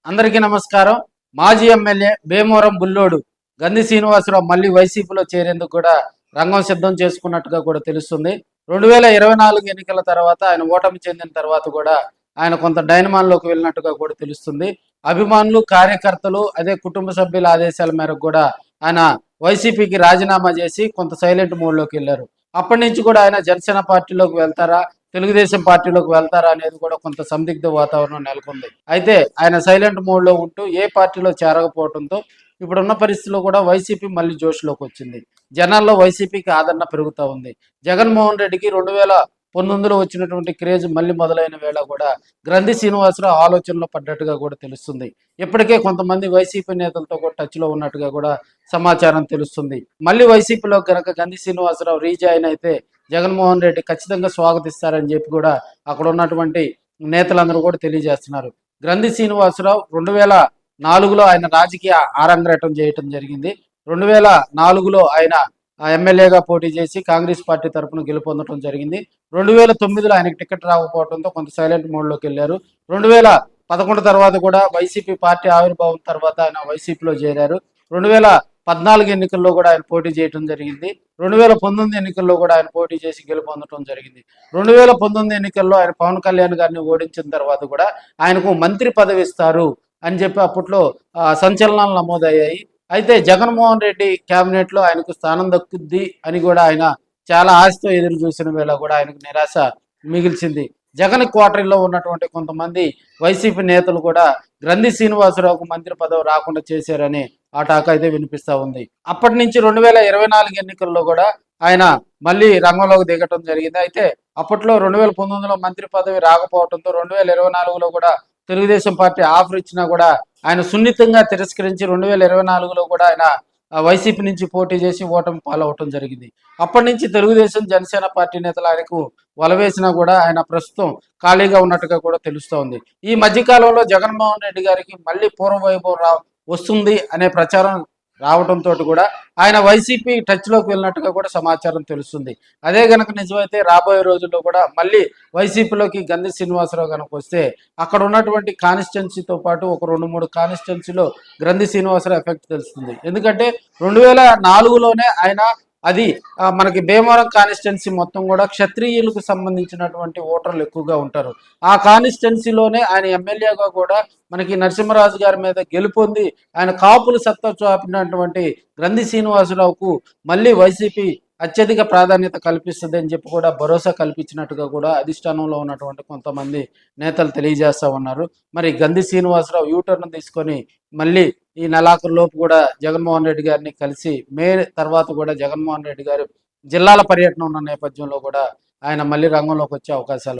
అందరికీ నమస్కారం. మాజీ ఎమ్మెల్యే భీమవరం బుల్లోడు గంధి శ్రీనివాసరావు మళ్ళీ వైసీపీలో చేరేందుకు కూడా రంగం సిద్ధం చేసుకున్నట్టుగా కూడా తెలుస్తుంది. 2024 ఎన్నికల తర్వాత ఆయన ఓటమి చెందిన తర్వాత కూడా ఆయన కొంత డైనమాన్లోకి వెళ్ళినట్టుగా కూడా తెలుస్తుంది. అభిమానులు, కార్యకర్తలు, అదే కుటుంబ సభ్యుల ఆదేశాల మేరకు కూడా ఆయన వైసీపీకి రాజీనామా చేసి కొంత సైలెంట్ మోడ్లోకి వెళ్ళారు. అప్పటి నుంచి కూడా ఆయన జనసేన పార్టీలోకి వెళ్తారా, తెలుగుదేశం పార్టీలోకి వెళ్తారా అనేది కూడా కొంత సందిగ్ధ వాతావరణం నెలకొంది. అయితే ఆయన సైలెంట్ మోడ్లో ఉంటూ ఏ పార్టీలో చేరకపోవడంతో ఇప్పుడున్న పరిస్థితిలో కూడా వైసీపీ మళ్ళీ జోష్లోకి వచ్చింది. జనాల్లో వైసీపీకి ఆదరణ పెరుగుతూ ఉంది. జగన్మోహన్ రెడ్డికి 2019లో వచ్చినటువంటి క్రేజ్ మళ్ళీ మొదలైన వేళ కూడా గ్రంథి శ్రీనివాసరావు ఆలోచనలో పడ్డట్టుగా కూడా తెలుస్తుంది. ఇప్పటికే కొంతమంది వైసీపీ నేతలతో కూడా టచ్లో ఉన్నట్టుగా కూడా సమాచారం తెలుస్తుంది. మళ్ళీ వైసీపీలో కనుక గంధి శ్రీనివాసరావు రీజాయిన్ అయితే జగన్మోహన్ రెడ్డి ఖచ్చితంగా స్వాగతిస్తారని చెప్పి కూడా అక్కడ ఉన్నటువంటి నేతలందరూ కూడా తెలియజేస్తున్నారు. గ్రంథి శ్రీనివాసరావు 2004లో ఆయన రాజకీయ ఆరంగేటం చేయటం జరిగింది. 2004లో ఆయన ఎమ్మెల్యేగా పోటీ చేసి కాంగ్రెస్ పార్టీ తరఫున గెలుపొందడం జరిగింది. 2009లో ఆయనకు టికెట్ రాకపోవడంతో కొంత సైలెంట్ మోడ్లోకి వెళ్ళారు. 2011 తర్వాత కూడా వైసీపీ పార్టీ ఆవిర్భావం తర్వాత ఆయన వైసీపీలో చేరారు. 2014 ఎన్నికల్లో కూడా ఆయన పోటీ చేయడం జరిగింది. 2019 ఎన్నికల్లో కూడా ఆయన పోటీ చేసి గెలుపొందడం జరిగింది. 2019 ఎన్నికల్లో ఆయన పవన్ కళ్యాణ్ గారిని ఓడించిన తర్వాత కూడా ఆయనకు మంత్రి పదవి ఇస్తారు అని చెప్పి అప్పట్లో సంచలనాలు నమోదయ్యాయి. అయితే జగన్మోహన్ రెడ్డి క్యాబినెట్లో ఆయనకు స్థానం దక్కుద్ది అని కూడా ఆయన చాలా ఆశతో ఎదురు చూసిన వేళ కూడా ఆయనకు నిరాశ మిగిల్చింది. జగన్ క్వార్టర్లో ఉన్నటువంటి కొంతమంది వైసీపీ నేతలు కూడా గ్రంథి శ్రీనివాసరావుకు మంత్రి పదవి రాకుండా చేశారని ఆ టాక్ అయితే వినిపిస్తూ ఉంది. అప్పటి నుంచి 2024 ఎన్నికల్లో కూడా ఆయన మళ్ళీ రంగంలోకి దిగటం జరిగింది. అయితే అప్పట్లో 2019లో మంత్రి పదవి రాకపోవడంతో 2024లో కూడా తెలుగుదేశం పార్టీ ఆఫర్ ఇచ్చినా కూడా ఆయన సున్నితంగా తిరస్కరించి 2024లో కూడా ఆయన వైసీపీ నుంచి పోటీ చేసి ఓటమి పాలవటం జరిగింది. అప్పటి నుంచి తెలుగుదేశం, జనసేన పార్టీ నేతలు ఆయనకు వలవేసినా కూడా ఆయన ప్రస్తుతం ఖాళీగా ఉన్నట్టుగా కూడా తెలుస్తోంది. ఈ మధ్యకాలంలో జగన్మోహన్ రెడ్డి గారికి మళ్ళీ పూర్వవైభవం వస్తుంది అనే ప్రచారం రావడంతో కూడా ఆయన వైసీపీ టచ్లోకి వెళ్ళినట్టుగా కూడా సమాచారం తెలుస్తుంది. అదే గనక నిజమైతే రాబోయే రోజుల్లో కూడా మళ్ళీ వైసీపీలోకి గంధి శ్రీనివాసరావు కనుక వస్తే అక్కడ ఉన్నటువంటి కాన్స్టిట్యున్సీతో పాటు ఒక 2-3 కాన్స్టిట్యున్సీలో గ్రంథి శ్రీనివాసరావు ఎఫెక్ట్ తెలుస్తుంది. ఎందుకంటే 2004లోనే ఆయన అది మనకి భీమవరం కాన్స్టిట్యున్సీ మొత్తం కూడా క్షత్రియులకు సంబంధించినటువంటి ఓటర్లు ఎక్కువగా ఉంటారు. ఆ కాన్స్టిట్యున్సీలోనే ఆయన ఎమ్మెల్యేగా కూడా మనకి నరసింహరాజు గారి మీద గెలుపొంది ఆయన కాపులు సత్తా చూపినటువంటి గ్రంథి శ్రీనివాసరావుకు మళ్ళీ వైసీపీ అత్యధిక ప్రాధాన్యత కల్పిస్తుంది అని చెప్పి కూడా భరోసా కల్పించినట్టుగా కూడా అధిష్టానంలో ఉన్నటువంటి కొంతమంది నేతలు తెలియజేస్తా ఉన్నారు. మరి గంధి శ్రీనివాసరావు యూటర్న్ తీసుకొని మళ్ళీ ఈ నెలాఖరులోపు కూడా జగన్మోహన్ రెడ్డి గారిని కలిసి మే తర్వాత కూడా జగన్మోహన్ రెడ్డి గారు జిల్లాల పర్యటన ఉన్న నేపథ్యంలో కూడా ఆయన మళ్ళీ రంగంలోకి వచ్చే అవకాశాలు ఉన్నాయి.